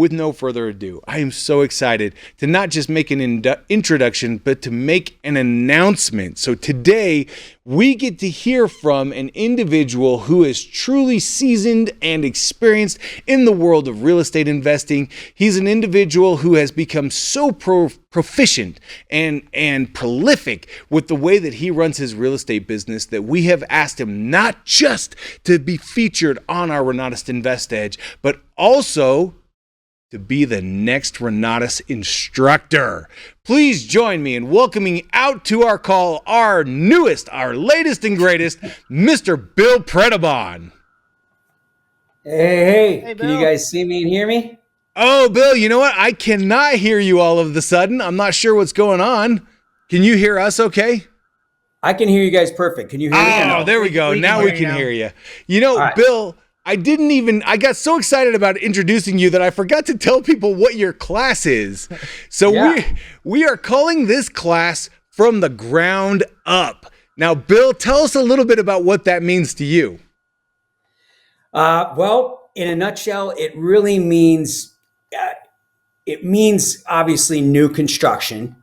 with no further ado, I am so excited to not just make an introduction, but to make an announcement. So today, we get to hear from an individual who is truly seasoned and experienced in the world of real estate investing. He's an individual who has become so proficient and prolific with the way that he runs his real estate business that we have asked him not just to be featured on our Renatus Invest Edge, but also to be the next Renatus instructor. Please join me in welcoming out to our call our newest, our latest and greatest, Mr. Bill Predebon. Hey, can you guys see me and hear me? Oh, Bill, you know what? I cannot hear you all of a sudden. I'm not sure what's going on. Can you hear us okay? I can hear you guys perfect. Can you hear me? Oh, there we go. Now we can hear you. You know, right. Bill, I got so excited about introducing you that I forgot to tell people what your class is. So we are calling this class From the Ground Up. Now, Bill, tell us a little bit about what that means to you. Well, in a nutshell, it really means, obviously new construction,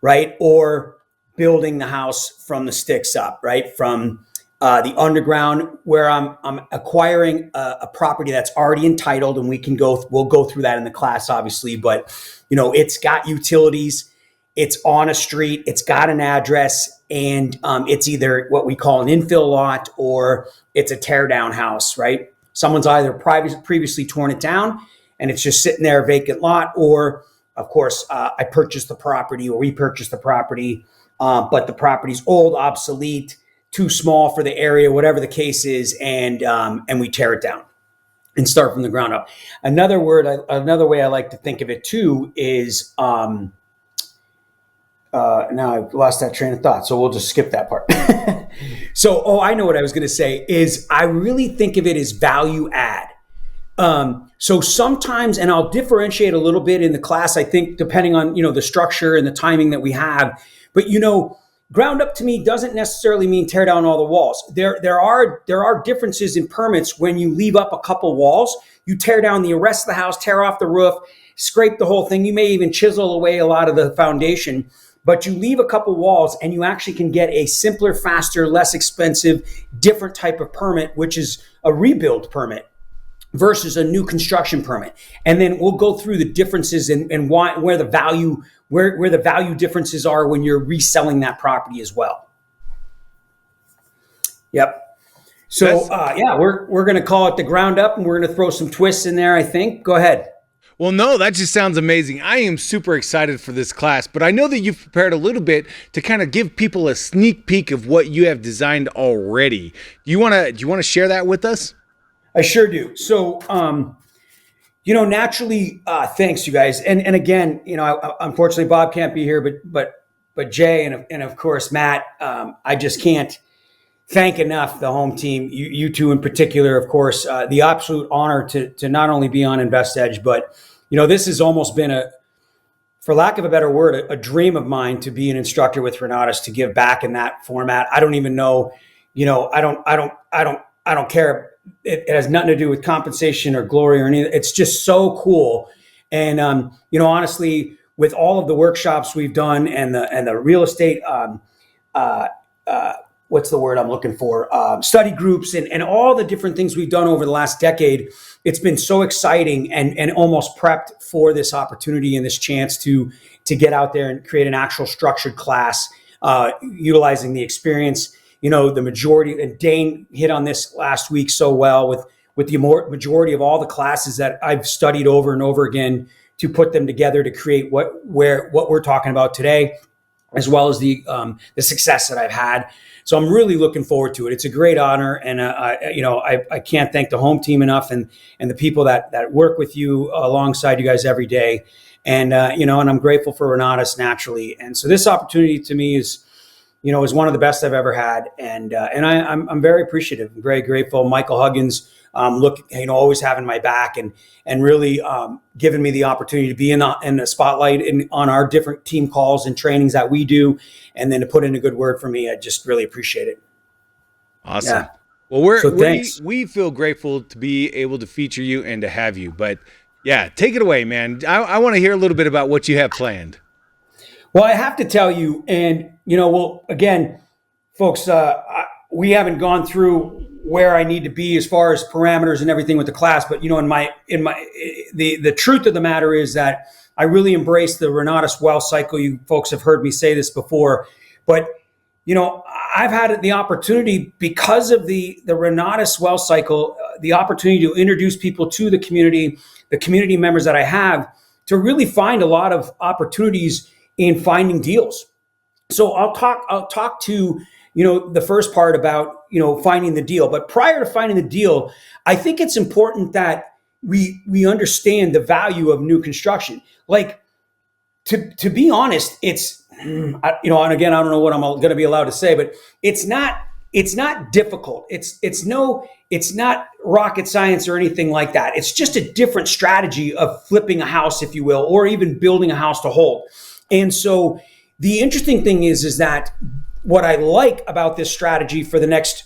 right? Or building the house from the sticks up, right? From the underground, where I'm acquiring a property that's already entitled, and we'll go through that in the class, obviously. But it's got utilities, it's on a street, it's got an address, and it's either what we call an infill lot or it's a tear down house, right? Someone's either previously torn it down and it's just sitting there, a vacant lot, or of course I purchased the property or we purchased the property, but the property's old, obsolete, too small for the area, whatever the case is, and we tear it down and start from the ground up. Another way I like to think of it too is now I've lost that train of thought, so we'll just skip that part. So, I know what I was going to say is I really think of it as value add. So sometimes, and I'll differentiate a little bit in the class, I think, depending on the structure and the timing that we have, but ground up to me doesn't necessarily mean tear down all the walls. There are differences in permits when you leave up a couple walls. You tear down the rest of the house, tear off the roof, scrape the whole thing. You may even chisel away a lot of the foundation, but you leave a couple walls and you actually can get a simpler, faster, less expensive, different type of permit, which is a rebuild permit versus a new construction permit. And then we'll go through the differences and where the value differences are when you're reselling that property as well. Yep. So we're going to call it the ground up, and we're going to throw some twists in there, I think. Go ahead. Well, no, that just sounds amazing. I am super excited for this class, but I know that you've prepared a little bit to kind of give people a sneak peek of what you have designed already. Do you want to share that with us? I sure do. So, naturally, thanks you guys. And again, unfortunately Bob can't be here, but Jay and of course Matt, I just can't thank enough the home team, you two in particular, of course, the absolute honor to not only be on InvestEdge, but this has almost been for lack of a better word, a dream of mine to be an instructor with Renatus, to give back in that format. I don't even know, I don't care. It has nothing to do with compensation or glory or anything. It's just so cool. And, honestly, with all of the workshops we've done and the real estate, what's the word I'm looking for? Study groups and all the different things we've done over the last decade, it's been so exciting and almost prepped for this opportunity and this chance to get out there and create an actual structured class, utilizing the experience. The majority, and Dane hit on this last week so well with the majority of all the classes that I've studied over and over again to put them together to create what we're talking about today, as well as the success that I've had. So I'm really looking forward to it. It's a great honor, and I can't thank the home team enough, and the people that work with you alongside you guys every day, and and I'm grateful for Renatus naturally. And so this opportunity to me is one of the best I've ever had, and I'm very appreciative. I'm very grateful. Michael Huggins, always having my back and really giving me the opportunity to be in the spotlight on our different team calls and trainings that we do, and then to put in a good word for me. I just really appreciate it. Awesome. Yeah. Well, we feel grateful to be able to feature you and to have you. But Yeah, take it away, man. I want to hear a little bit about what you have planned. Well, I have to tell you, and well, again, folks, we haven't gone through where I need to be as far as parameters and everything with the class, but the truth of the matter is that I really embrace the Renatus wealth cycle. You folks have heard me say this before, but I've had the opportunity, because of the Renatus wealth cycle, the opportunity to introduce people to the community members that I have, to really find a lot of opportunities in finding deals. So I'll talk to the first part about finding the deal. But prior to finding the deal, I think it's important that we understand the value of new construction. Like, to be honest, it's and again, I don't know what I'm going to be allowed to say, but it's not difficult. It's not rocket science or anything like that. It's just a different strategy of flipping a house, if you will, or even building a house to hold. And so the interesting thing is that what I like about this strategy for the next,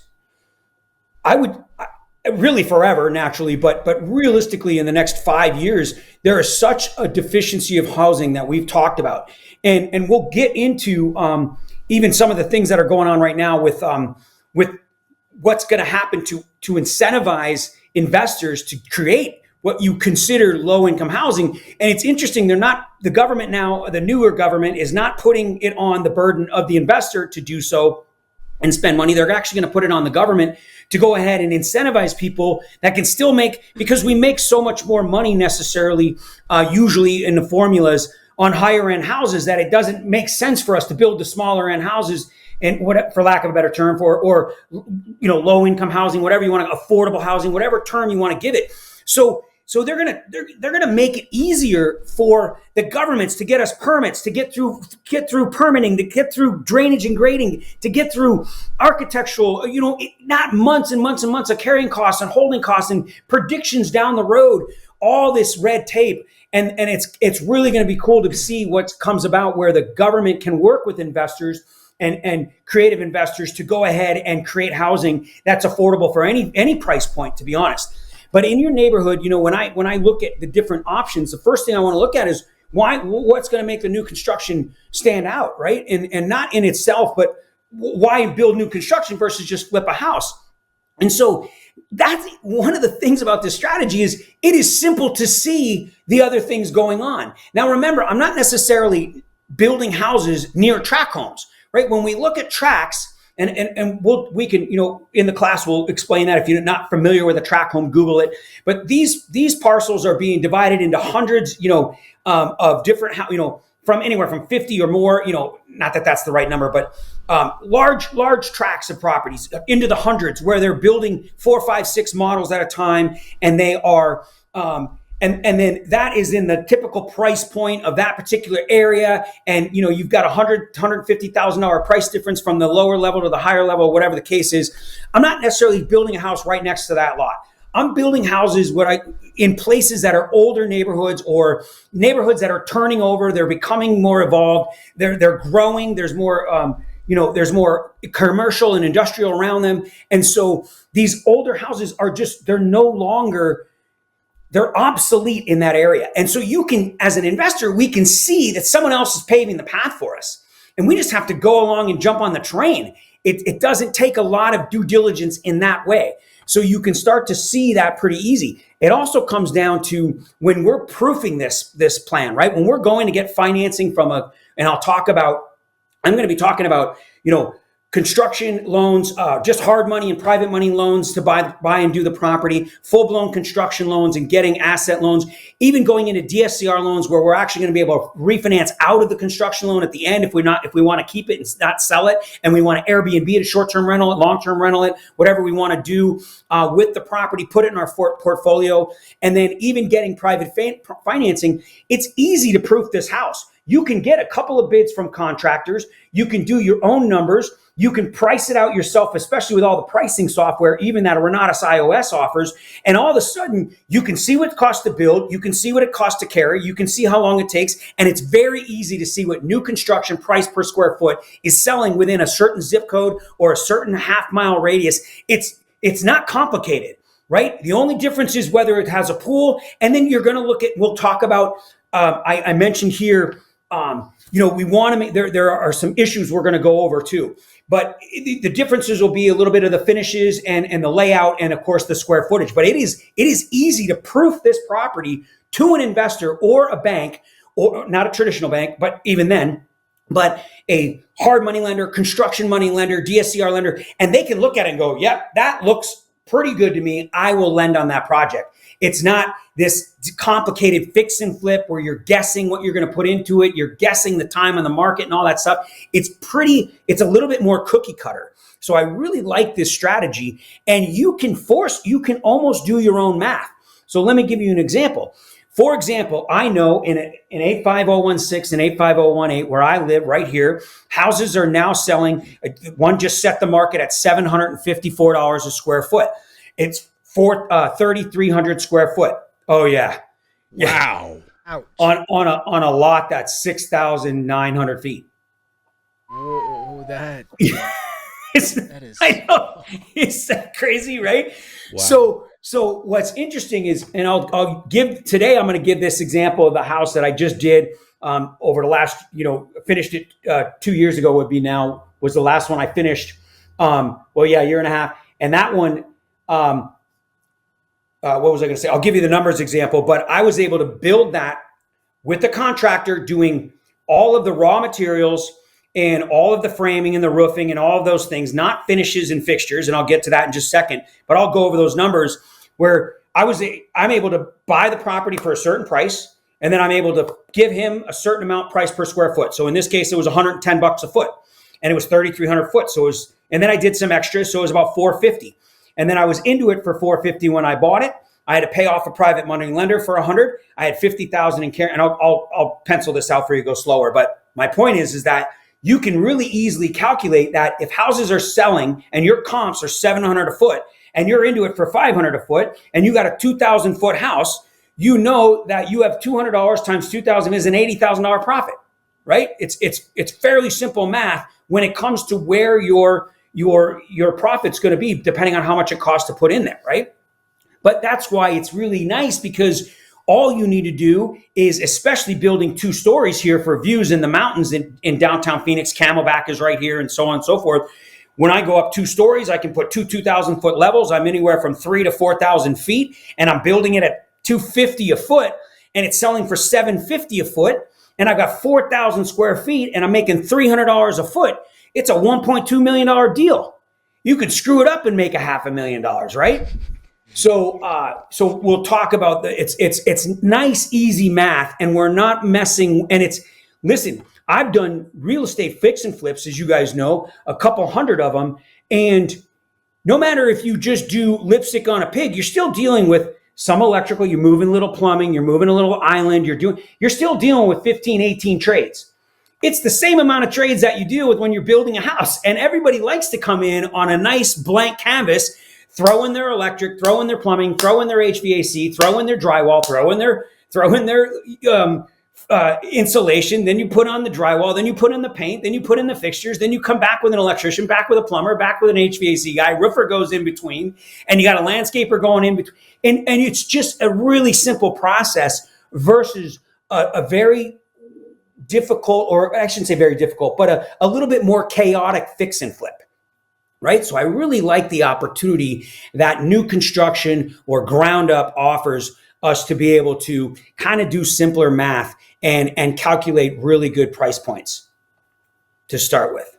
really forever, naturally, but realistically in the next 5 years, there is such a deficiency of housing that we've talked about. And we'll get into even some of the things that are going on right now with what's going to happen to incentivize investors to create what you consider low-income housing. And it's interesting, the government now, the newer government, is not putting it on the burden of the investor to do so and spend money. They're actually going to put it on the government to go ahead and incentivize people that can still make, because we make so much more money necessarily, usually in the formulas on higher end houses, that it doesn't make sense for us to build the smaller end houses, and what, for lack of a better term, or low income housing, whatever you want to, affordable housing, whatever term you want to give it. So they're gonna make it easier for the governments to get us permits, to get through permitting, to get through drainage and grading, to get through architectural, not months and months and months of carrying costs and holding costs and predictions down the road, all this red tape. And it's really going to be cool to see what comes about, where the government can work with investors and creative investors to go ahead and create housing that's affordable for any price point, to be honest. But in your neighborhood, when I look at the different options, the first thing I want to look at is what's going to make the new construction stand out, right? And not in itself, but why build new construction versus just flip a house. And so that's one of the things about this strategy, is it is simple to see the other things going on. Now, remember, I'm not necessarily building houses near tract homes, right? When we look at tracts, and we can, in the class, we'll explain that. If you're not familiar with a tract home, Google it. But these parcels are being divided into hundreds, of different, from anywhere from 50 or more, not that that's the right number, but large tracts of properties into the hundreds, where they're building 4, 5, 6 models at a time, and they are. And then that is in the typical price point of that particular area. And, you've got $150,000 price difference from the lower level to the higher level, whatever the case is. I'm not necessarily building a house right next to that lot. I'm building houses in places that are older neighborhoods, or neighborhoods that are turning over. They're becoming more evolved. They're growing. There's more, there's more commercial and industrial around them. And so these older houses they're obsolete in that area. And so you can, as an investor, we can see that someone else is paving the path for us. And we just have to go along and jump on the train. It doesn't take a lot of due diligence in that way. So you can start to see that pretty easy. It also comes down to when we're proofing this plan, right? When we're going to get financing and I'm going to be talking about, construction loans, just hard money and private money loans to buy and do the property, full-blown construction loans and getting asset loans, even going into DSCR loans, where we're actually going to be able to refinance out of the construction loan at the end if we want to keep it and not sell it, and we want to Airbnb it, a short-term rental it, long-term rental it, whatever we want to do with the property, put it in our portfolio, and then even getting private financing. It's easy to proof this house. You can get a couple of bids from contractors. You can do your own numbers. You can price it out yourself, especially with all the pricing software, even that Renatus iOS offers. And all of a sudden, you can see what it costs to build. You can see what it costs to carry. You can see how long it takes. And it's very easy to see what new construction price per square foot is selling within a certain zip code or a certain half-mile radius. It's not complicated. right? The only difference is whether it has a pool. And then you're going to look at, we'll talk about, I mentioned here, we want to make, there are some issues we're going to go over too. But the differences will be a little bit of the finishes and the layout and, of course, the square footage. But it is easy to proof this property to an investor or a bank, or not a traditional bank, but even then, but a hard money lender, construction money lender, DSCR lender, and they can look at it and go, yep, that looks pretty good to me. I will lend on that project. It's not this complicated fix and flip where you're guessing what you're going to put into it. You're guessing the time on the market and all that stuff. It's a little bit more cookie cutter. So I really like this strategy, and you can almost do your own math. So let me give you an example. For example, I know in 85016 and 85018, where I live right here, houses are now selling. One just set the market at $754 a square foot. It's 3,300 square foot. Oh yeah. Wow. Ouch. On a lot that's 6,900 feet. Whoa, that is. I know. It's that crazy, right? Wow. So what's interesting is, and I'm going to give this example of the house that I just did over the last, finished it 2 years ago was the last one I finished. A year and a half. And that one, what was I going to say? I'll give you the numbers example, but I was able to build that with the contractor doing all of the raw materials and all of the framing and the roofing and all of those things, not finishes and fixtures. And I'll get to that in just a second, but I'll go over those numbers where I'm able to buy the property for a certain price. And then I'm able to give him a certain amount price per square foot. So in this case, it was $110 a foot and it was 3,300 foot. And then I did some extras. So it was about $450. And then I was into it for $450 when I bought it. I had to pay off a private money lender for $100. I had $50,000 in care, and I'll pencil this out for you, go slower. But my point is that you can really easily calculate that if houses are selling and your comps are $700 a foot, and you're into it for $500 a foot, and you got a 2,000 foot house, you know that you have $200 times 2,000 is an $80,000 profit, right? It's fairly simple math when it comes to where your profit's going to be, depending on how much it costs to put in there, right? But that's why it's really nice, because all you need to do is, especially building 2 stories here for views in the mountains in downtown Phoenix, Camelback is right here and so on and so forth. When I go up 2 stories, I can put 2,000 foot levels. I'm anywhere from 3,000 to 4,000 feet, and I'm building it at $250 a foot, and it's selling for $750 a foot. And I've got 4,000 square feet, and I'm making $300 a foot. It's a $1.2 million deal. You could screw it up and make $500,000, right? So we'll talk about it's nice, easy math, and we're not messing. And listen, I've done real estate fix and flips, as you guys know, a couple hundred of them. And no matter if you just do lipstick on a pig, you're still dealing with some electrical, you're moving a little plumbing, you're moving a little island, you're still dealing with 15, 18 trades. It's the same amount of trades that you deal with when you're building a house. And everybody likes to come in on a nice blank canvas, throw in their electric, throw in their plumbing, throw in their HVAC, throw in their drywall, throw in their insulation, then you put on the drywall, then you put in the paint, then you put in the fixtures, then you come back with an electrician, back with a plumber, back with an HVAC guy, roofer goes in between, and you got a landscaper going in between. And it's just a really simple process versus a very difficult, or I shouldn't say very difficult, but a little bit more chaotic fix and flip. Right? So I really like the opportunity that new construction or ground up offers us to be able to kind of do simpler math and calculate really good price points to start with.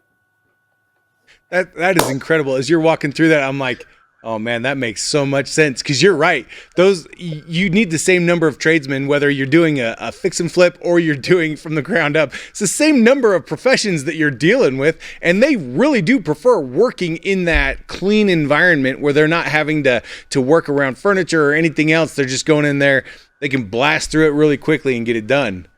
That is incredible. As you're walking through that, I'm like, oh man, that makes so much sense. Because you're right. You need the same number of tradesmen, whether you're doing a fix and flip or you're doing from the ground up. It's the same number of professions that you're dealing with. And they really do prefer working in that clean environment where they're not having to work around furniture or anything else. They're just going in there. They can blast through it really quickly and get it done.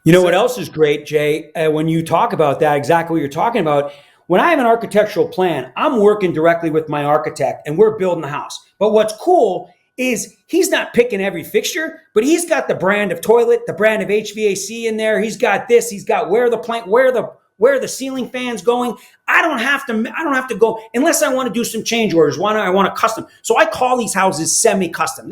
You know what else is great, Jay? When you talk about that, exactly what you're talking about, when I have an architectural plan, I'm working directly with my architect and we're building the house. But what's cool is he's not picking every fixture, but he's got the brand of toilet, the brand of HVAC in there. He's got this, he's got where the where are the ceiling fans going? I don't have to go unless I want to do some change orders. I want a custom. So I call these houses semi-custom.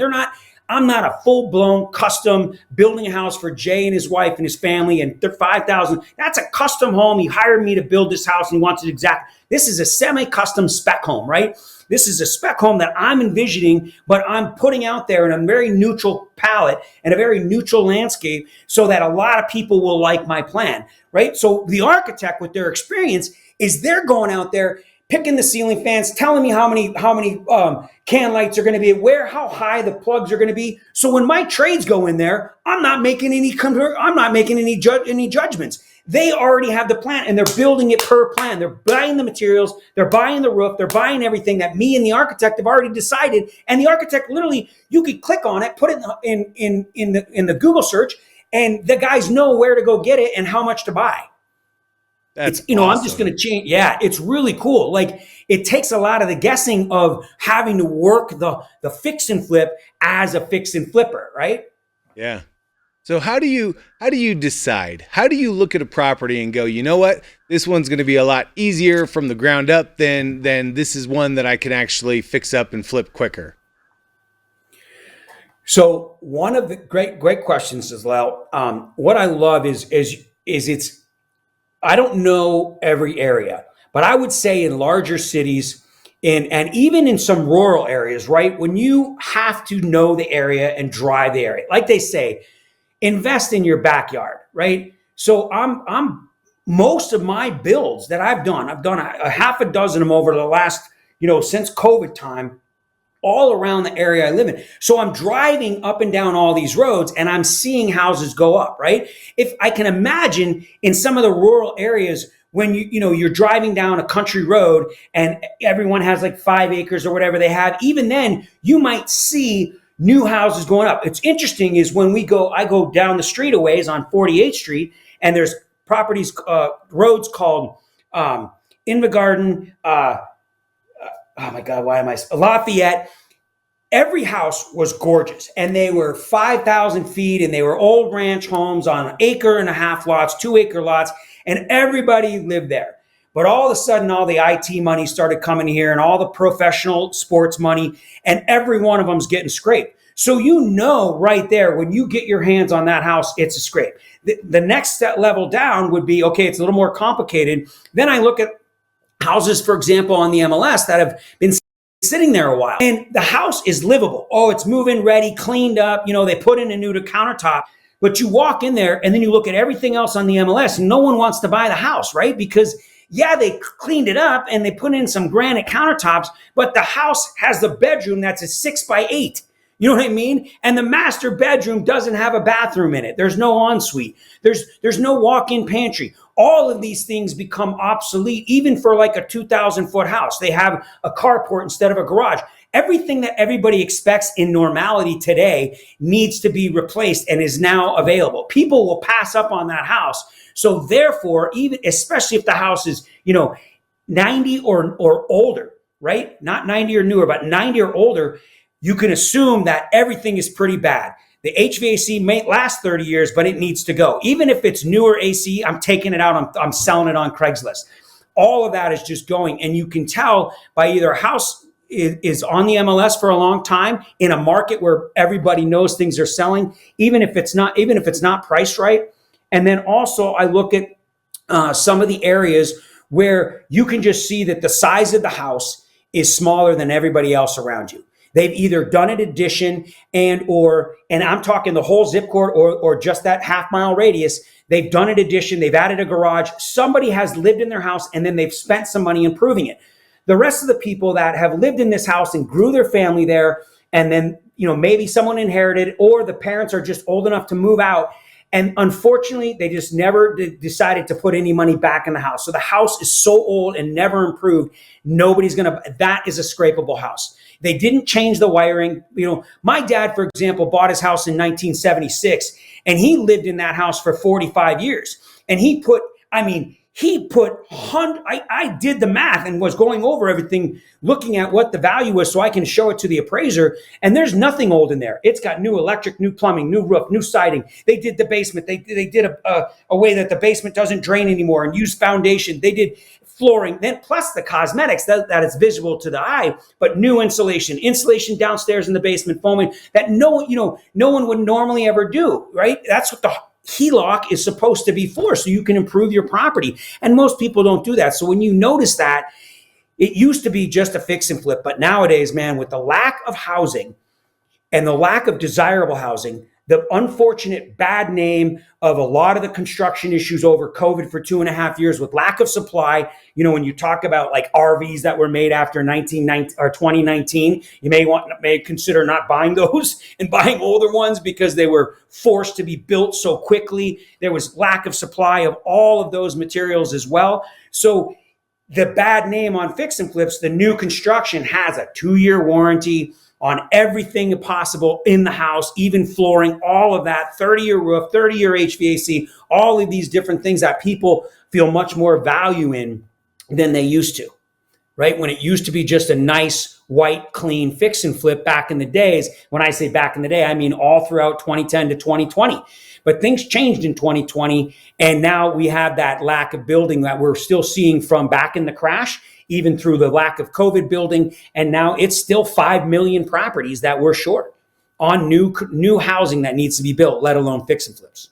I'm not a full-blown custom building a house for Jay and his wife and his family and they're 5,000. That's a custom home. He hired me to build this house and he wants it exact. This is a semi-custom spec home, right? This is a spec home that I'm envisioning, but I'm putting out there in a very neutral palette and a very neutral landscape so that a lot of people will like my plan, right? So the architect with their experience is they're going out there picking the ceiling fans, telling me how many can lights are going to be, how high the plugs are going to be. So when my trades go in there, I'm not making any judgments. They already have the plan and they're building it per plan. They're buying the materials, they're buying the roof, they're buying everything that me and the architect have already decided. And the architect literally, you could click on it, put it in the Google search, and the guys know where to go get it and how much to buy. That's awesome. I'm just going to change. Yeah, it's really cool. Like it takes a lot of the guessing of having to work the fix and flip as a fix and flipper, right? Yeah. So how do you decide? How do you look at a property and go, you know what, this one's going to be a lot easier from the ground up than this is one that I can actually fix up and flip quicker? So one of the great questions is, what I love is it's, I don't know every area, but I would say in larger cities and even in some rural areas, right? When you have to know the area and drive the area, like they say, invest in your backyard, right? So I'm most of my builds that I've done a half a dozen of them over the last, since COVID time, all around the area I live in. So I'm driving up and down all these roads and I'm seeing houses go up, right? If I can imagine in some of the rural areas when you're driving down a country road and everyone has like 5 acres or whatever they have, even then you might see new houses going up. It's interesting is when I go down the street a ways on 48th Street and there's properties, roads called Invergarden, Lafayette. Every house was gorgeous and they were 5,000 feet and they were old ranch homes on 1.5 acre lots, 2 acre lots, and everybody lived there. But all of a sudden, all the IT money started coming here and all the professional sports money, and every one of them's getting scraped. So right there, when you get your hands on that house, it's a scrape. The next level down would be, okay, it's a little more complicated. Then I look at houses, for example, on the MLS that have been sitting there a while and the house is livable. Oh, it's moving ready, cleaned up. They put in a new countertop, but you walk in there and then you look at everything else on the MLS and no one wants to buy the house, right? Because they cleaned it up and they put in some granite countertops, but the house has the bedroom that's a 6x8. You know what I mean? And the master bedroom doesn't have a bathroom in it. There's no ensuite. There's no walk-in pantry. All of these things become obsolete, even for like a 2,000-foot house. They have a carport instead of a garage. Everything that everybody expects in normality today needs to be replaced and is now available. People will pass up on that house. So therefore, especially if the house is, 90 or older, right? Not 90 or newer, but 90 or older, you can assume that everything is pretty bad. The HVAC may last 30 years, but it needs to go. Even if it's newer AC, I'm taking it out. I'm selling it on Craigslist. All of that is just going. And you can tell by either a house is on the MLS for a long time in a market where everybody knows things are selling, even if it's not priced right. And then also I look at some of the areas where you can just see that the size of the house is smaller than everybody else around you. They've either done an addition and I'm talking the whole zip code or just that half-mile radius. They've done an addition. They've added a garage. Somebody has lived in their house and then they've spent some money improving it. The rest of the people that have lived in this house and grew their family there, and then, maybe someone inherited or the parents are just old enough to move out. And unfortunately, they just never decided to put any money back in the house. So the house is so old and never improved. That is a scrapable house. They didn't change the wiring. My dad, for example, bought his house in 1976 and he lived in that house for 45 years. And he he put I did the math and was going over everything, looking at what the value was so I can show it to the appraiser. And there's nothing old in there. It's got new electric, new plumbing, new roof, new siding. They did the basement. They did a way that the basement doesn't drain anymore and use foundation. They did flooring, then plus the cosmetics that is visible to the eye, but new insulation downstairs in the basement, foaming that no one would normally ever do, right? That's what the HELOC is supposed to be for, so you can improve your property. And most people don't do that. So when you notice that, it used to be just a fix and flip, but nowadays, man, with the lack of housing and the lack of desirable housing, the unfortunate bad name of a lot of the construction issues over COVID for 2.5 years with lack of supply. When you talk about like RVs that were made after 2019, you may consider not buying those and buying older ones because they were forced to be built so quickly. There was lack of supply of all of those materials as well. So the bad name on fix and flips, the new construction has a 2-year warranty on everything possible in the house, even flooring, all of that, 30-year roof, 30-year HVAC, all of these different things that people feel much more value in than they used to, right? When it used to be just a nice, white, clean fix and flip back in the days. When I say back in the day, I mean all throughout 2010 to 2020. But things changed in 2020, and now we have that lack of building that we're still seeing from back in the crash, even through the lack of COVID building. And now it's still 5 million properties that we're short on new housing that needs to be built, let alone fix and flips.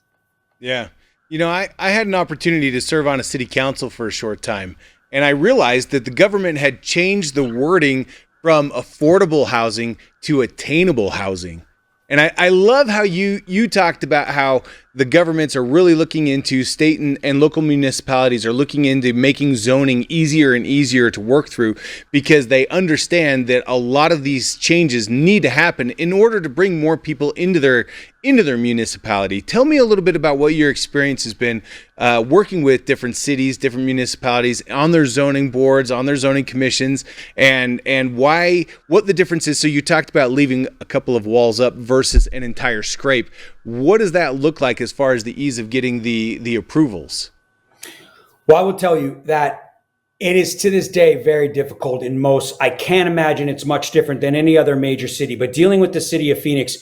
Yeah. I had an opportunity to serve on a city council for a short time, and I realized that the government had changed the wording from affordable housing to attainable housing. And I love how you talked about how the governments are really looking into, state and local municipalities are looking into making zoning easier and easier to work through, because they understand that a lot of these changes need to happen in order to bring more people into their municipality. Tell me a little bit about what your experience has been working with different cities, different municipalities on their zoning boards, on their zoning commissions, and what the difference is. So you talked about leaving a couple of walls up versus an entire scrape. What does that look like as far as the ease of getting the approvals? Well, I will tell you that it is to this day very difficult in most. I can't imagine it's much different than any other major city, but dealing with the city of Phoenix,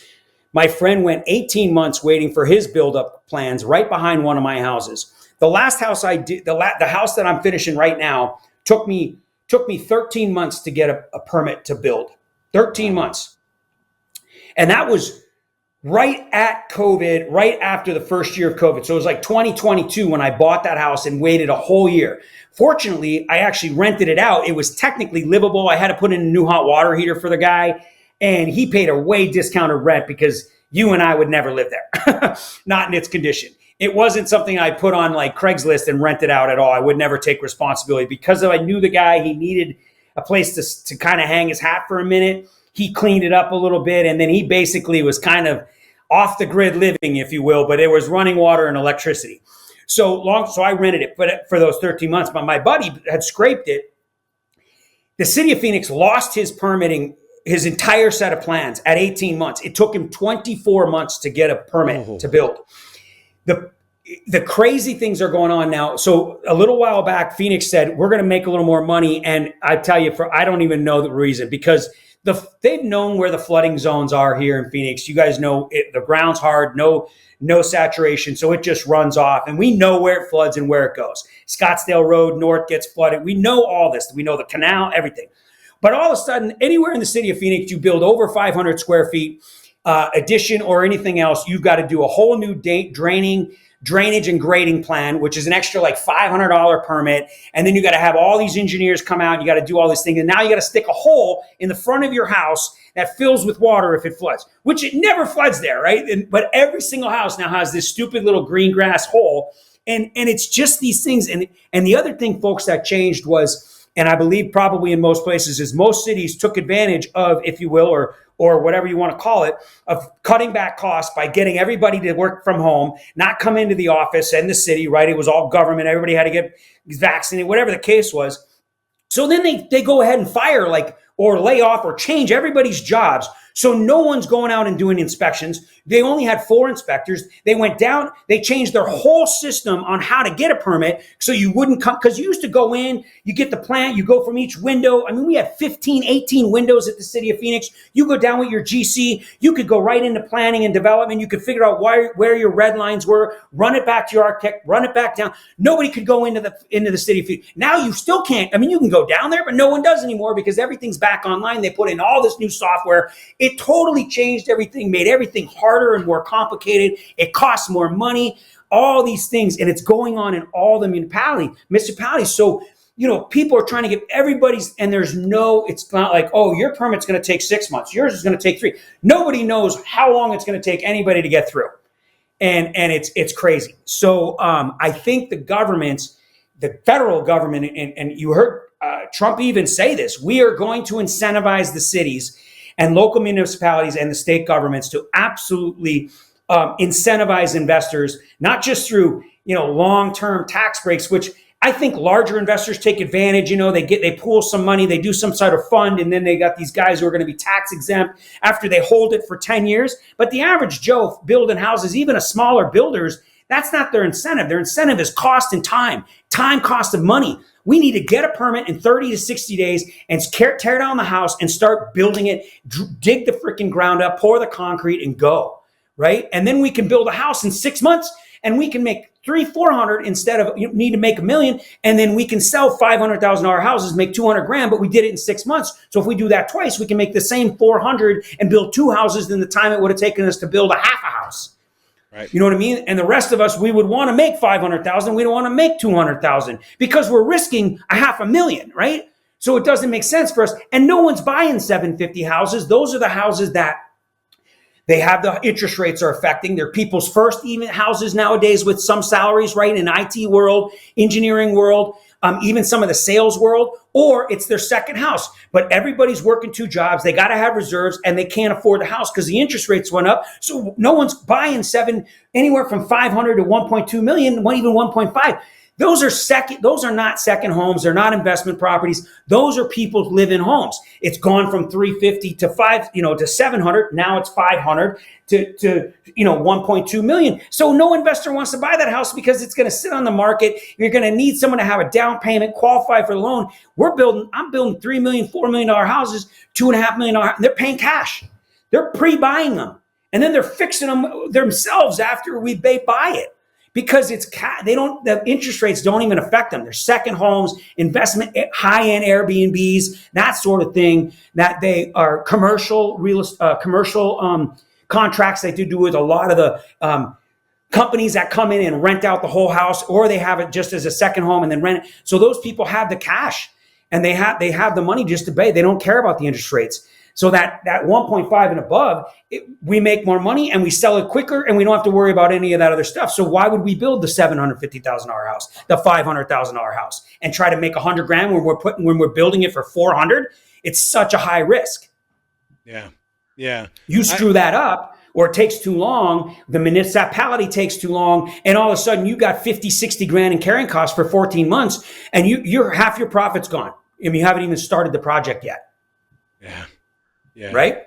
my friend went 18 months waiting for his build-up plans right behind one of my houses. The last house I did, the house that I'm finishing right now, took me 13 months to get a permit to build. 13 months. And that was right at COVID, right after the first year of COVID. So it was like 2022 when I bought that house and waited a whole year. Fortunately, I actually rented it out. It was technically livable. I had to put in a new hot water heater for the guy, and he paid a way discounted rent because you and I would never live there, not in its condition. It wasn't something I put on like Craigslist and rent it out at all. I would never take responsibility because I knew the guy. He needed a place to kind of hang his hat for a minute. He cleaned it up a little bit, and then he basically was kind of off the grid living, if you will, but it was running water and electricity. So I rented it for those 13 months, but my buddy had scraped it. The city of Phoenix lost his permitting, his entire set of plans at 18 months. It took him 24 months to get a permit to build. The crazy things are going on now. So a little while back, Phoenix said, we're going to make a little more money. And I tell you, I don't even know the reason, because they've known where the flooding zones are here in Phoenix. You guys know the ground's hard, no saturation, so it just runs off. And we know where it floods and where it goes. Scottsdale Road North gets flooded. We know all this. We know the canal, everything. But all of a sudden, anywhere in the city of Phoenix, you build over 500 square feet, addition or anything else, you've got to do a whole new drainage and grading plan, which is an extra like $500 permit. And then you got to have all these engineers come out and you got to do all these things. And now you got to stick a hole in the front of your house that fills with water if it floods, which it never floods there, right? But every single house now has this stupid little green grass hole. And it's just these things. And the other thing, folks, that changed was, and I believe probably in most places, is most cities took advantage of, if you will, or whatever you want to call it, of cutting back costs by getting everybody to work from home, not come into the office and the city, right? It was all government. Everybody had to get vaccinated, whatever the case was. So then they go ahead and fire or lay off or change everybody's jobs So no one's going out and doing inspections. They only had 4 inspectors. They went down, they changed their whole system on how to get a permit so you wouldn't come, because you used to go in, you get the plan, you go from each window. I mean, we had 15, 18 windows at the city of Phoenix. You go down with your GC, you could go right into planning and development. You could figure out where your red lines were, run it back to your architect, run it back down. Nobody could go into the city of Phoenix. Now you still can't. I mean, you can go down there, but no one does anymore because everything's back online. They put in all this new software. It totally changed everything, made everything harder and more complicated. It costs more money, all these things. And it's going on in all the municipalities. So, people are trying to get everybody's, and it's not like, oh, your permit's going to take 6 months. Yours is going to take 3. Nobody knows how long it's going to take anybody to get through. And it's crazy. So I think the federal government, and you heard Trump even say this, we are going to incentivize the cities and local municipalities and the state governments to absolutely incentivize investors, not just through, long-term tax breaks, which I think larger investors take advantage. They pool some money, they do some sort of fund, and then they got these guys who are going to be tax exempt after they hold it for 10 years. But the average Joe building houses, even a smaller builders, that's not their incentive. Their incentive is cost and time cost of money. We need to get a permit in 30 to 60 days and tear down the house and start building it, dig the freaking ground up, pour the concrete and go, right? And then we can build a house in 6 months and we can make $300,000-$400,000 instead of you need to make $1 million. And then we can sell $500,000 houses, make $200,000, but we did it in 6 months. So if we do that twice, we can make the same $400,000 and build 2 houses than the time it would have taken us to build a half a house. Right. You know what I mean? And the rest of us, we would want to make $500,000. We don't want to make $200,000 because we're risking $500,000, right? So it doesn't make sense for us. And no one's buying 750 houses. Those are the houses that they have the interest rates are affecting. They're people's first even houses nowadays with some salaries, right? In IT world, engineering world, even some of the sales world, or it's their second house. But everybody's working 2 jobs. They got to have reserves and they can't afford the house because the interest rates went up. So no one's buying anywhere from 500 to 1.2 million, even 1.5. Those are not second homes. They're not investment properties. Those are people's live-in homes. It's gone from 350 to 700. Now it's 500 to 1.2 million. So no investor wants to buy that house because it's going to sit on the market. You're going to need someone to have a down payment, qualify for the loan. I'm building $3 million, $4 million houses, $2.5 million. They're paying cash. They're pre-buying them. And then they're fixing them themselves after they buy it. Because the interest rates don't even affect them. They're second homes, investment, high-end Airbnbs, that sort of thing. That they are commercial contracts they do with a lot of the companies that come in and rent out the whole house, or they have it just as a second home and then rent it. So those people have the cash and they have the money just to pay. They don't care about the interest rates. So that 1.5 and above, we make more money and we sell it quicker and we don't have to worry about any of that other stuff. So why would we build the $750,000 house, the $500,000 house, and try to make $100,000 when we're building it for 400? It's such a high risk. Yeah. You screw that up, or it takes too long, the municipality takes too long, and all of a sudden you got 50, 60 grand in carrying costs for 14 months, and you're half your profit's gone. I mean, you haven't even started the project yet. Yeah. Right?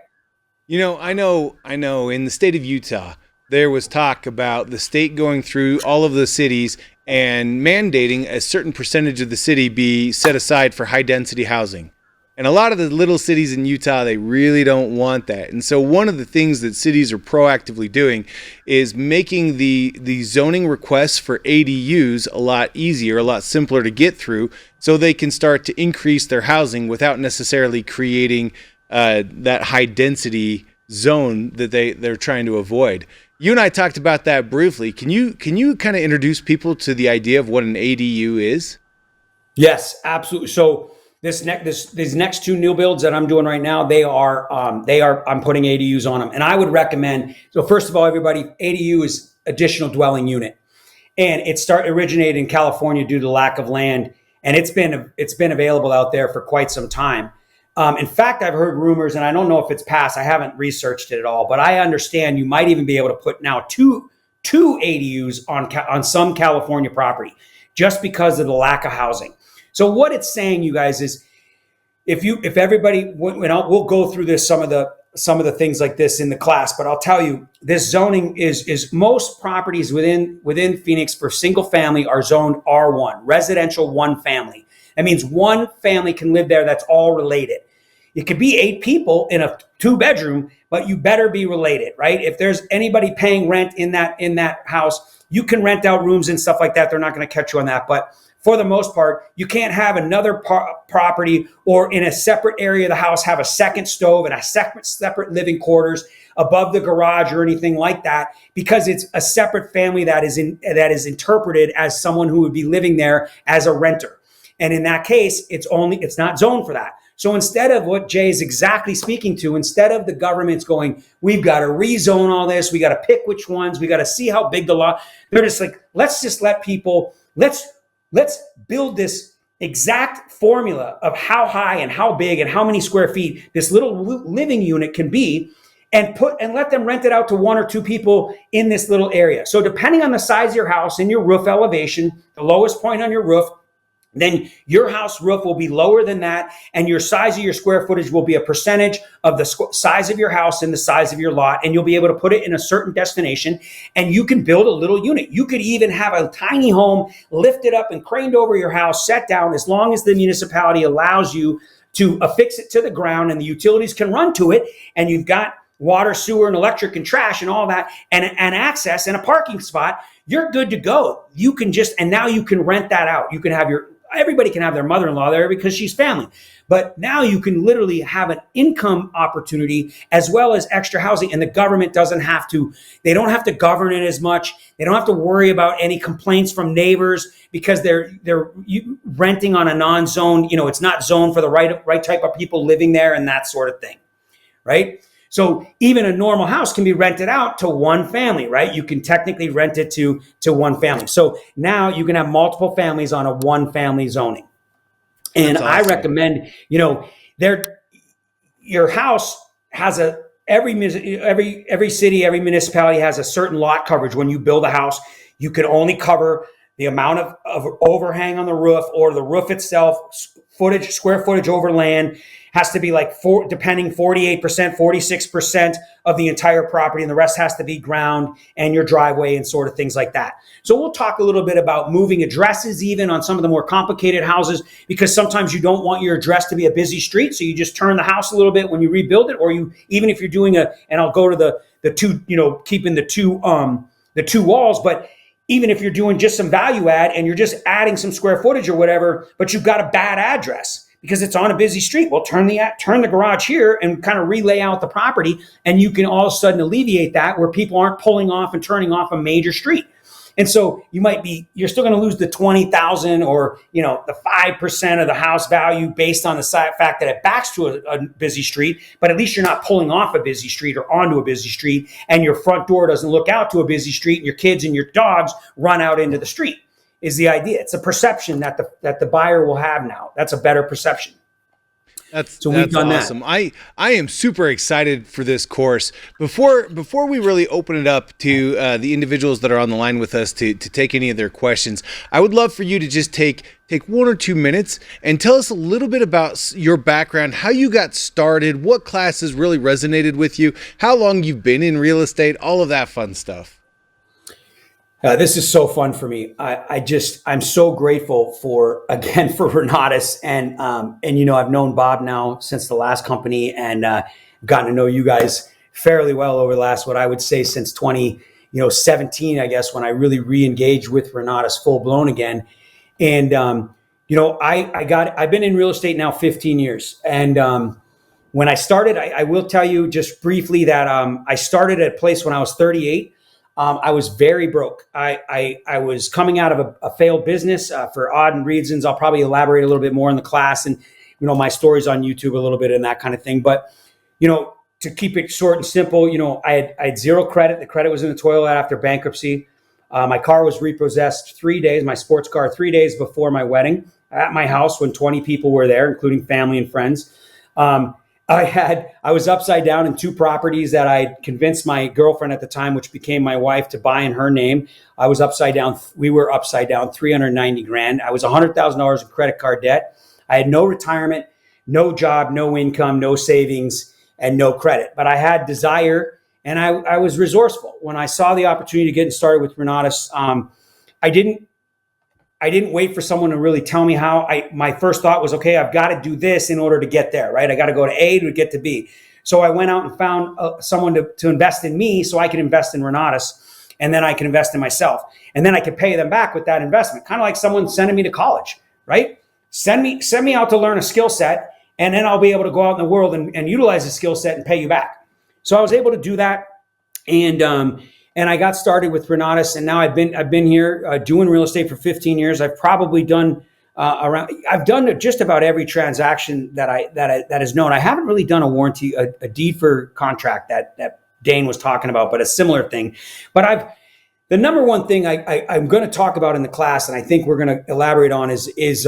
I know in the state of Utah, there was talk about the state going through all of the cities and mandating a certain percentage of the city be set aside for high density housing. And a lot of the little cities in Utah, they really don't want that. And so one of the things that cities are proactively doing is making the zoning requests for ADUs a lot easier, a lot simpler to get through, so they can start to increase their housing without necessarily creating that high density zone that they're trying to avoid. You and I talked about that briefly. Can you kind of introduce people to the idea of what an ADU is? Yes, absolutely. So these next 2 new builds that I'm doing right now, I'm putting ADUs on them. And I would recommend, so first of all, everybody, ADU is additional dwelling unit. And it originated in California due to the lack of land. And it's been available out there for quite some time. In fact, I've heard rumors, and I don't know if it's passed. I haven't researched it at all, but I understand you might even be able to put now two ADUs on some California property just because of the lack of housing. So what it's saying, you guys, is if everybody, we'll go through this, some of the some of the things like this in the class, but I'll tell you, this zoning is most properties within Phoenix for single family are zoned R1, residential one family. That means one family can live there that's all related. It could be 8 people in a 2-bedroom, but you better be related, right? If there's anybody paying rent in that house, you can rent out rooms and stuff like that. They're not going to catch you on that. But for the most part, you can't have another property or in a separate area of the house have a second stove and a separate living quarters above the garage or anything like that, because it's a separate family that is interpreted as someone who would be living there as a renter. And in that case, it's not zoned for that. So instead of what Jay is exactly speaking to, instead of the government's going, we've got to rezone all this, we got to pick which ones, we got to see how big the lot, they're just like, let's just let people, let's build this exact formula of how high and how big and how many square feet this little living unit can be, and let them rent it out to 1 or 2 people in this little area. So depending on the size of your house and your roof elevation, the lowest point on your roof, then your house roof will be lower than that, and your size of your square footage will be a percentage of the size of your house and the size of your lot, and you'll be able to put it in a certain destination, and you can build a little unit. You could even have a tiny home lifted up and craned over your house, set down, as long as the municipality allows you to affix it to the ground and the utilities can run to it, and you've got water, sewer, and electric and trash and all that, and access and a parking spot. You're good to go. You can and now you can rent that out. You can have everybody can have their mother-in-law there because she's family. But now you can literally have an income opportunity as well as extra housing, and the government they don't have to govern it as much. They don't have to worry about any complaints from neighbors because they're renting on a non-zone, it's not zoned for the right type of people living there and that sort of thing, right? So even a normal house can be rented out to one family, right? You can technically rent it to one family. So now you can have multiple families on a one family zoning. And awesome. I recommend, your house has every city, every municipality has a certain lot coverage. When you build a house, you can only cover the amount of overhang on the roof or the roof itself, square footage over land. Has to be depending 48%, 46% of the entire property, and the rest has to be ground and your driveway and sort of things like that. So we'll talk a little bit about moving addresses even on some of the more complicated houses, because sometimes you don't want your address to be a busy street, so you just turn the house a little bit when you rebuild it, or even if you're doing and I'll go to the two, keeping the two walls, but even if you're doing just some value add and you're just adding some square footage or whatever, but you've got a bad address because it's on a busy street. Well, turn the garage here and kind of relay out the property, and you can all of a sudden alleviate that where people aren't pulling off and turning off a major street. And so you're still going to lose the 20,000 or, the 5% of the house value based on the fact that it backs to a busy street, but at least you're not pulling off a busy street or onto a busy street, and your front door doesn't look out to a busy street and your kids and your dogs run out into the street. Is the idea. It's a perception that the buyer will have now. That's a better perception. That's awesome. I am super excited for this course. Before we really open it up to the individuals that are on the line with us to take any of their questions, I would love for you to just take 1 or 2 minutes and tell us a little bit about your background, how you got started, what classes really resonated with you, how long you've been in real estate, all of that fun stuff. This is so fun for me. I'm so grateful for Renatus and I've known Bob now since the last company, and gotten to know you guys fairly well over the last, what I would say, since 2017, I guess, when I really re-engaged with Renatus full blown again. And I've been in real estate now 15 years, and when I started, I will tell you just briefly that I started at a place when I was 38. I was very broke. I was coming out of a failed business for odd reasons. I'll probably elaborate a little bit more in the class, and my stories on YouTube a little bit and that kind of thing. But to keep it short and simple, I had zero credit. The credit was in the toilet after bankruptcy. My car was repossessed 3 days, my sports car, 3 days before my wedding at my house when 20 people were there, including family and friends. I was upside down in 2 properties that I convinced my girlfriend at the time, which became my wife, to buy in her name. I was upside down. We were upside down $390,000. I was $100,000 in credit card debt. I had no retirement, no job, no income, no savings. and no credit. But I had desire, and I was resourceful. When I saw the opportunity to get started with Renatus, I didn't wait for someone to really tell me how. My first thought was, okay, I've got to do this in order to get there, right? I got to go to A to get to B. So I went out and found someone to invest in me so I could invest in Renatus, and then I can invest in myself. And then I could pay them back with that investment, kind of like someone sending me to college, right? Send me out to learn a skill set, and then I'll be able to go out in the world and utilize the skill set and pay you back. So I was able to do that, and I got started with Renatus, and now I've been here doing real estate for 15 years. I've probably done I've done just about every transaction that is known. I haven't really done a warranty, a deed for contract that Dane was talking about, but a similar thing. But the number one thing I'm going to talk about in the class, and I think we're going to elaborate on, is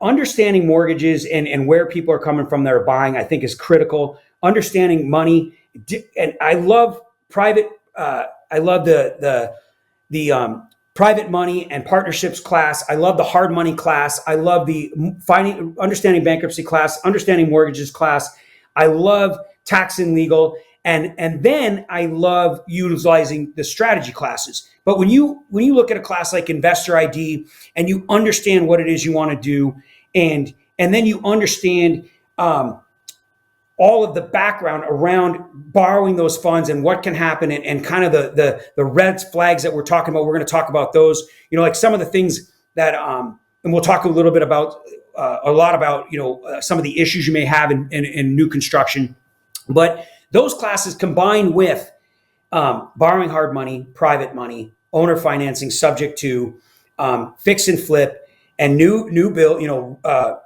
understanding mortgages and where people are coming from that are buying, I think is critical. Understanding money, and I love private. I love the private money and partnerships class. I love the hard money class. I love the understanding bankruptcy class, understanding mortgages class. I love tax and legal. And then I love utilizing the strategy classes. But when you look at a class like Investor ID and you understand what it is you want to do, and then you understand all of the background around borrowing those funds and what can happen, and kind of the red flags that we're talking about, we're going to talk about those, like some of the things that, and we'll talk a little bit about, a lot about, some of the issues you may have in new construction. But those classes combined with borrowing hard money, private money, owner financing subject to fix and flip, and new build,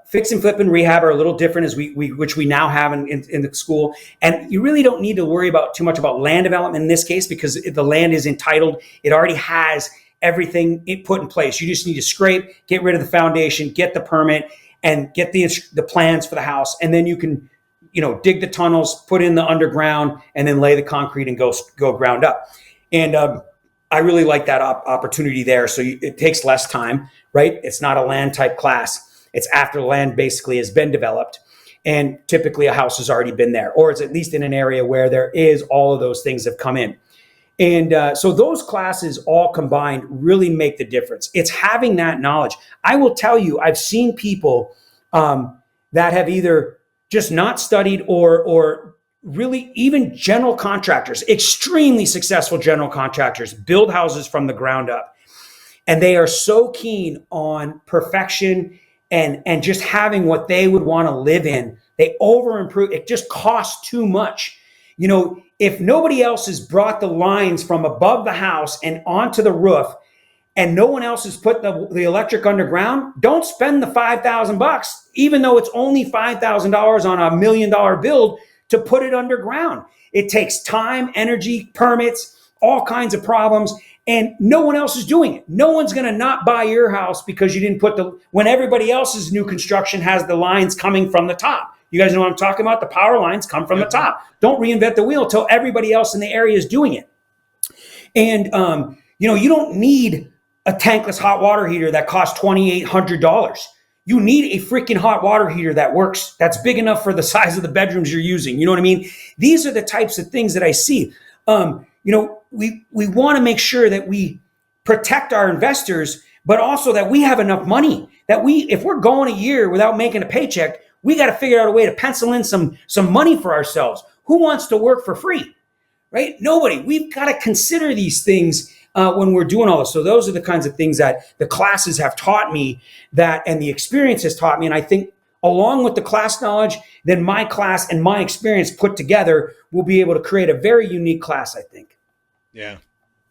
fix and flip and rehab are a little different, as which we now have in the school. And you really don't need to worry about too much about land development in this case, because the land is entitled. It already has everything put in place. You just need to scrape, get rid of the foundation, get the permit, and get the plans for the house. And then you can, dig the tunnels, put in the underground, and then lay the concrete and go ground up. And I really like that opportunity there. So it takes less time, right? It's not a land type class. It's after the land basically has been developed, and typically a house has already been there, or it's at least in an area where there is all of those things have come in. And so those classes all combined really make the difference. It's having that knowledge. I will tell you, I've seen people that have either just not studied or really even general contractors, extremely successful general contractors, build houses from the ground up. And they are so keen on perfection and just having what they would want to live in. They over improve. It just costs too much. If nobody else has brought the lines from above the house and onto the roof, and no one else has put the electric underground, don't spend the $5,000, even though it's only $5,000 on $1 million build, to put it underground. It takes time, energy, permits, all kinds of problems, and no one else is doing it. No one's going to not buy your house because you didn't put when everybody else's new construction has the lines coming from the top. You guys know what I'm talking about? The power lines come from the top. Don't reinvent the wheel until everybody else in the area is doing it. And, you don't need a tankless hot water heater that costs $2,800. You need a freaking hot water heater that works, that's big enough for the size of the bedrooms you're using. You know what I mean? These are the types of things that I see. We want to make sure that we protect our investors, but also that we have enough money that if we're going a year without making a paycheck, we got to figure out a way to pencil in some money for ourselves. Who wants to work for free, right? Nobody. We've got to consider these things when we're doing all this. So those are the kinds of things that the classes have taught me, and the experience has taught me. And I think along with the class knowledge, then my class and my experience put together will be able to create a very unique class, I think. Yeah,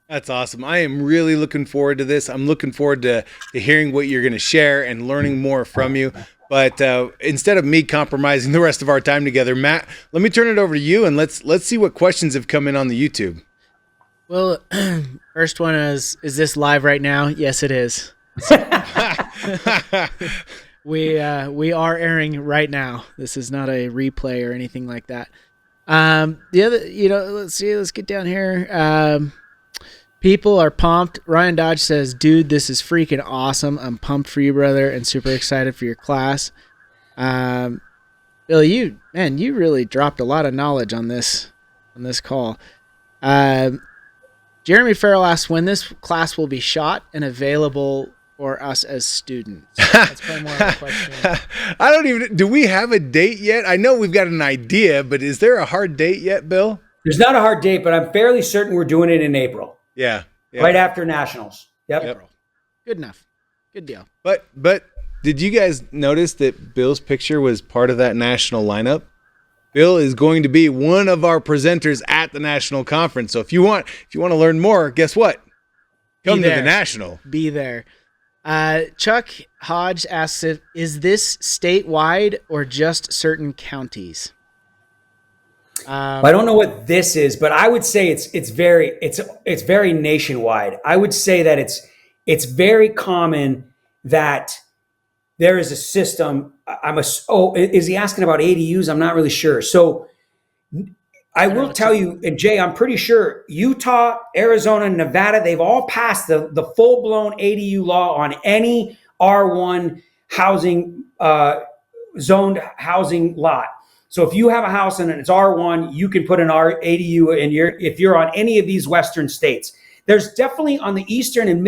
that's awesome. I am really looking forward to this. I'm looking forward to hearing what you're going to share and learning more from you. But instead of me compromising the rest of our time together, Matt, let me turn it over to you, and let's see what questions have come in on the YouTube. Well, first one is this live right now? Yes, it is. We are airing right now. This is not a replay or anything like that. The other, let's get down here. People are pumped. Ryan Dodge says, dude, this is freaking awesome. I'm pumped for you, brother, and super excited for your class. Bill, you really dropped a lot of knowledge on this call. Jeremy Farrell asks when this class will be shot and available for us as students. That's probably more of a question. Do we have a date yet? I know we've got an idea, but is there a hard date yet, Bill? There's not a hard date, but I'm fairly certain we're doing it in April. Yeah. Right after Nationals. Yep. Good enough. Good deal. But did you guys notice that Bill's picture was part of that national lineup? Bill is going to be one of our presenters at the national conference. So if you want to learn more, guess what? Come to the national. Be there. Chuck Hodge asks is this statewide or just certain counties? I don't know what this is, but I would say it's very nationwide. I would say that it's very common that there is a system. Is he asking about ADUs? I'm not really sure. So I will tell you, and Jay, I'm pretty sure Utah, Arizona, Nevada, they've all passed the full-blown ADU law on any R1 housing zoned housing lot. So if you have a house and it's R1, you can put an ADU in if you're on any of these Western states. There's definitely on the Eastern and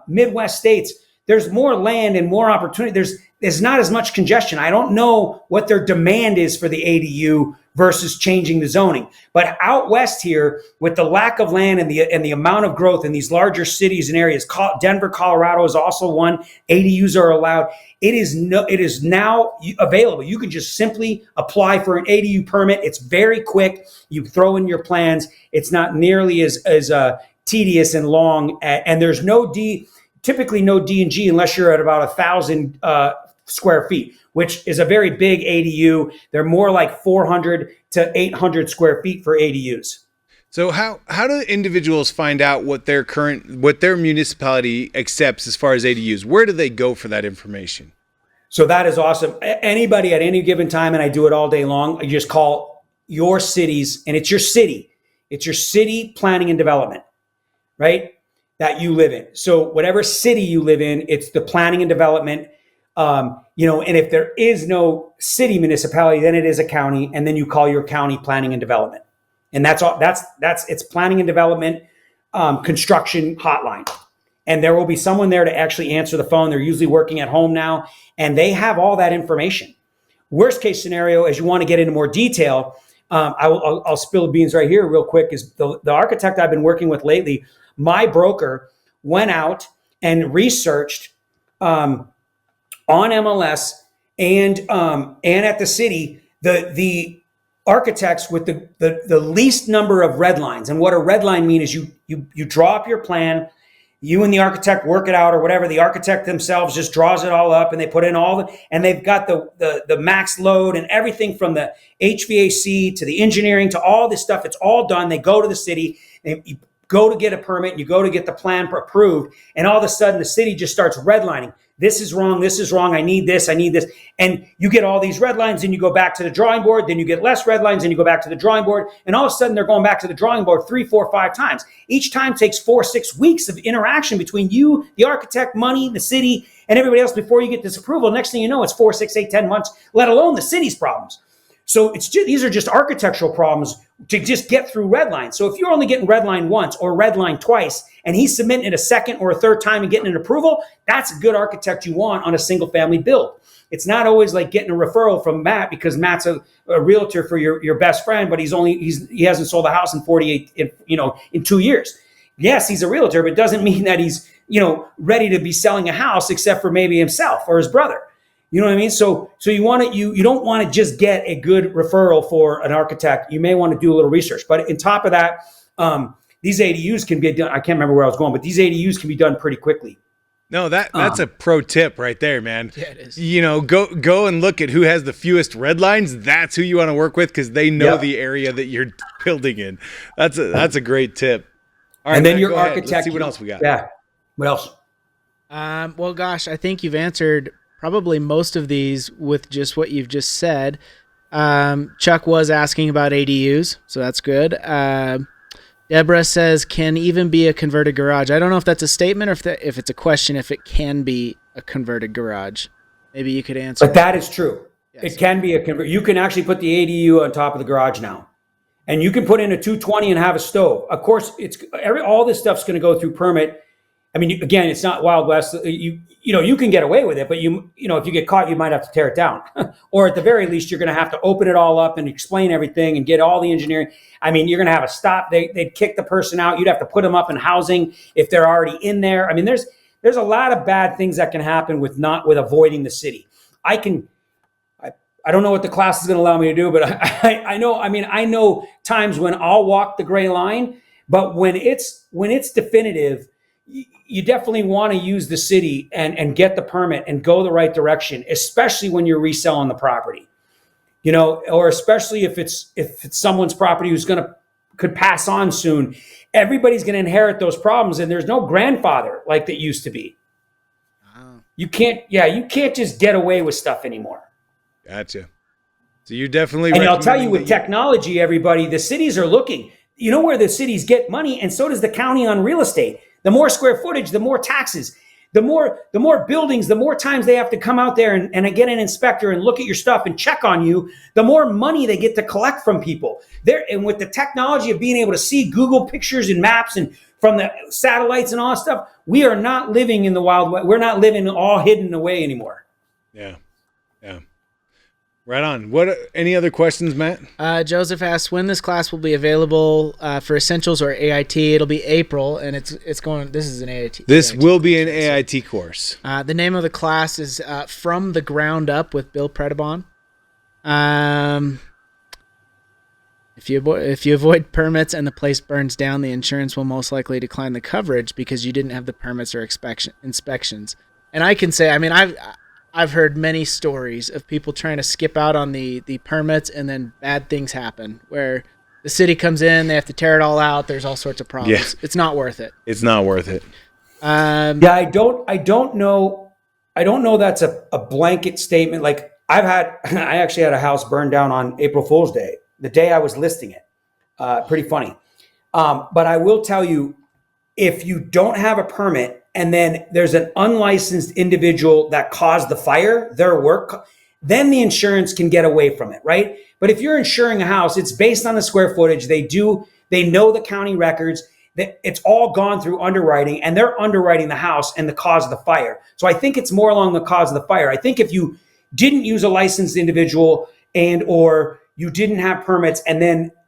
Midwest states, there's more land and more opportunity. There's not as much congestion. I don't know what their demand is for the ADU versus changing the zoning. But out west here, with the lack of land and the amount of growth in these larger cities and areas, Denver, Colorado is also one. ADUs are allowed. It is now available. You can just simply apply for an ADU permit. It's very quick. You throw in your plans. It's not nearly as tedious and long. And there's typically no D&G unless you're at about 1,000 square feet, which is a very big ADU. They're more like 400 to 800 square feet for ADUs. So how do individuals find out what their municipality accepts as far as ADUs? Where do they go for that information? So that is awesome. Anybody at any given time, and I do it all day long, you just call your cities, and it's your city. It's your city planning and development, right? That you live in. So whatever city you live in, it's the planning and development. And if there is no city municipality, then it is a county, and then you call your county planning and development. And that's all. It's planning and development construction hotline. And there will be someone there to actually answer the phone. They're usually working at home now, and they have all that information. Worst case scenario, as you want to get into more detail, I'll spill the beans right here real quick, is the architect I've been working with lately. My broker went out and researched on MLS and at the city the architects with the least number of red lines. And what a red line means is you draw up your plan, you and the architect work it out or whatever. The architect themselves just draws it all up, and they put in and they've got the max load and everything from the HVAC to the engineering to all this stuff. It's all done. They go to the city, and you go to get a permit, and you go to get the plan approved, and all of a sudden the city just starts redlining. This is wrong. This is wrong. I need this. I need this. And you get all these red lines, and you go back to the drawing board. Then you get less red lines, and you go back to the drawing board. And all of a sudden, they're going back to the drawing board 3, 4, 5 times. Each time takes 4, 6 weeks of interaction between you, the architect, money, the city, and everybody else before you get this approval. Next thing you know, it's 4, 6, 8, 10 months, let alone the city's problems. So these are just architectural problems to just get through red line. So if you're only getting red line once or red line twice, and he's submitting it a second or a third time and getting an approval, that's a good architect you want on a single family build. It's not always like getting a referral from Matt because Matt's a realtor for your best friend, but he hasn't sold a house in 2 years. Yes, he's a realtor, but it doesn't mean that he's ready to be selling a house except for maybe himself or his brother. You know what I mean? So you don't want to just get a good referral for an architect. You may want to do a little research. But on top of that, these ADUs can be done. I can't remember where I was going, but these ADUs can be done pretty quickly. No, that's a pro tip right there, man. Yeah, it is. Go and look at who has the fewest red lines. That's who you want to work with because they know the area that you're building in. That's a great tip. All right, and then man, your architect. Let's see what else we got. Yeah. What else? Well, gosh, I think you've answered probably most of these with just what you've just said. Chuck was asking about ADUs, so that's good. Deborah says, can even be a converted garage. I don't know if that's a statement or if it's a question, if it can be a converted garage. Maybe you could answer. But that is true. It can be a convert. You can actually put the ADU on top of the garage now, and you can put in a 220 and have a stove. Of course, all this stuff's going to go through permit. I mean, again, it's not Wild West. You can get away with it, but if you get caught, you might have to tear it down, or at the very least, you're going to have to open it all up and explain everything and get all the engineering. I mean, you're going to have a stop. They'd kick the person out. You'd have to put them up in housing if they're already in there. I mean, there's a lot of bad things that can happen with avoiding the city. I don't know what the class is going to allow me to do, but I know times when I'll walk the gray line, but when it's definitive, you definitely want to use the city and get the permit and go the right direction, especially when you're reselling the property, or especially if it's someone's property who's could pass on soon. Everybody's going to inherit those problems, and there's no grandfather like that used to be. You can't just get away with stuff anymore. Gotcha. So you definitely, and I'll tell you, with technology, everybody, the cities are looking. You know where the cities get money, and so does the county on real estate. The more square footage, the more taxes, the more buildings, the more times they have to come out there and get an inspector and look at your stuff and check on you, the more money they get to collect from people. And with the technology of being able to see Google pictures and maps and from the satellites and all that stuff, we are not living in the Wild West. We're not living all hidden away anymore. Yeah. Right on. Any other questions, Matt? Joseph asks when this class will be available for Essentials or AIT. It'll be April, and it's going. This is an AIT. This will be an AIT course. The name of the class is From the Ground Up with Bill Predebon. If you avoid permits and the place burns down, the insurance will most likely decline the coverage because you didn't have the permits or inspections. And I can say, I mean, I've heard many stories of people trying to skip out on the permits, and then bad things happen where the city comes in, they have to tear it all out. There's all sorts of problems. Yeah. It's not worth it. It's not worth it. I don't know that's a blanket statement. Like I actually had a house burned down on April Fool's Day, the day I was listing it. Pretty funny. But I will tell you, if you don't have a permit, and then there's an unlicensed individual that caused the fire, their work, then the insurance can get away from it, right? But if you're insuring a house, it's based on the square footage. They know the county records. It's all gone through underwriting, and they're underwriting the house and the cause of the fire. So I think it's more along the cause of the fire. I think if you didn't use a licensed individual or you didn't have permits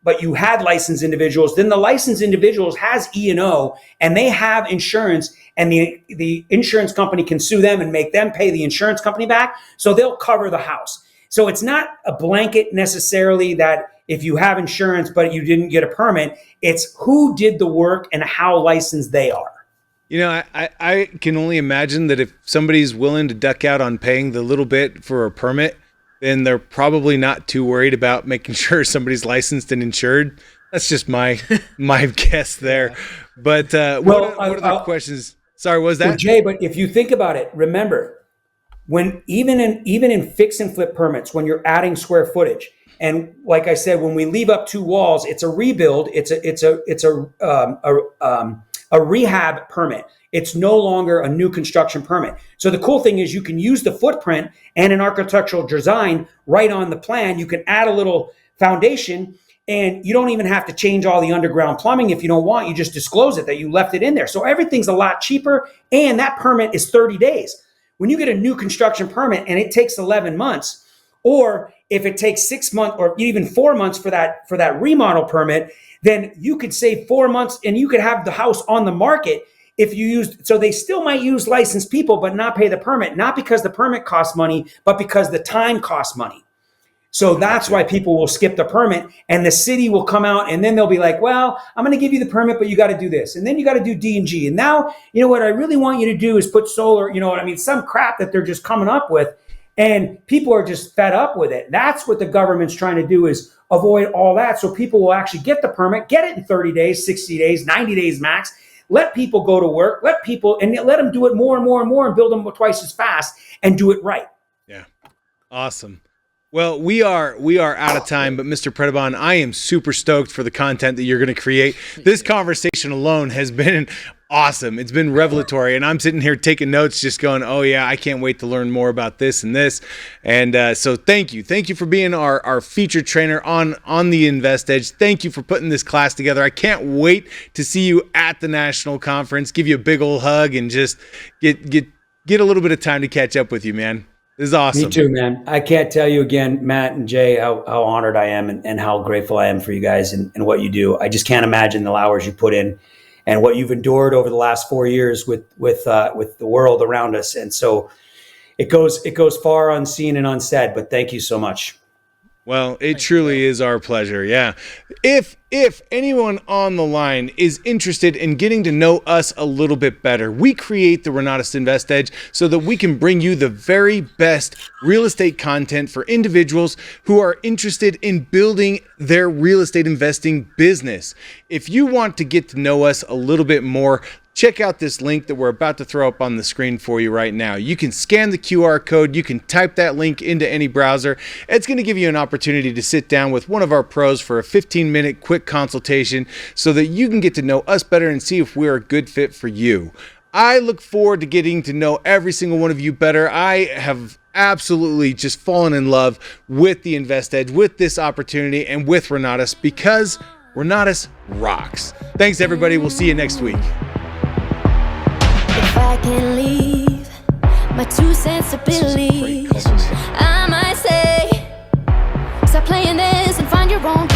but you had licensed individuals, then the licensed individuals has E&O and they have insurance, and the insurance company can sue them and make them pay the insurance company back. So they'll cover the house. So it's not a blanket necessarily that if you have insurance, but you didn't get a permit, it's who did the work and how licensed they are. I can only imagine that if somebody's willing to duck out on paying the little bit for a permit, then they're probably not too worried about making sure somebody's licensed and insured. That's just my guess there. But what other questions? Sorry, what was that? Well, Jay, but if you think about it, remember, when even in fix and flip permits, when you're adding square footage, and like I said, when we leave up two walls, it's a rebuild. It's a rehab permit. It's no longer a new construction permit. So the cool thing is you can use the footprint and an architectural design right on the plan. You can add a little foundation, and you don't even have to change all the underground plumbing. If you don't want, you just disclose it that you left it in there. So everything's a lot cheaper, and that permit is 30 days. When you get a new construction permit and it takes 11 months, or if it takes 6 months or even 4 months for that remodel permit, then you could save 4 months and you could have the house on the market if you used. So they still might use licensed people, but not pay the permit, not because the permit costs money, but because the time costs money. So that's why people will skip the permit, and the city will come out, and then they'll be like, well, I'm going to give you the permit, but you got to do this. And then you got to do D&G. And now, what I really want you to do is put solar, some crap that they're just coming up with. And people are just fed up with it. That's what the government's trying to do, is avoid all that. So people will actually get the permit, get it in 30 days, 60 days, 90 days max. Let people go to work, let them do it more and more and more, and build them twice as fast and do it right. Yeah. Awesome. Well, we are out of time, but Mr. Predebon, I am super stoked for the content that you're going to create. This conversation alone has been awesome. It's been revelatory, and I'm sitting here taking notes, just going, "Oh yeah, I can't wait to learn more about this and this." And so, thank you for being our featured trainer on the Invest Edge. Thank you for putting this class together. I can't wait to see you at the national conference. Give you a big old hug and just get a little bit of time to catch up with you, man. This is awesome. Me too, man. I can't tell you again, Matt and Jay, how honored I am and how grateful I am for you guys and what you do. I just can't imagine the hours you put in and what you've endured over the last 4 years with the world around us. And so it goes far unseen and unsaid, but thank you so much. Well, it truly is our pleasure. Yeah. If anyone on the line is interested in getting to know us a little bit better, we create the Renatus Invest Edge so that we can bring you the very best real estate content for individuals who are interested in building their real estate investing business. If you want to get to know us a little bit more, check out this link that we're about to throw up on the screen for you right now. You can scan the QR code. You can type that link into any browser. It's going to give you an opportunity to sit down with one of our pros for a 15-minute quick consultation so that you can get to know us better and see if we're a good fit for you. I look forward to getting to know every single one of you better. I have absolutely just fallen in love with the Invest Edge, with this opportunity, and with Renatus because Renatus rocks. Thanks, everybody. We'll see you next week. If I can leave my 2 cents to believe, I might say, stop playing this and find your own.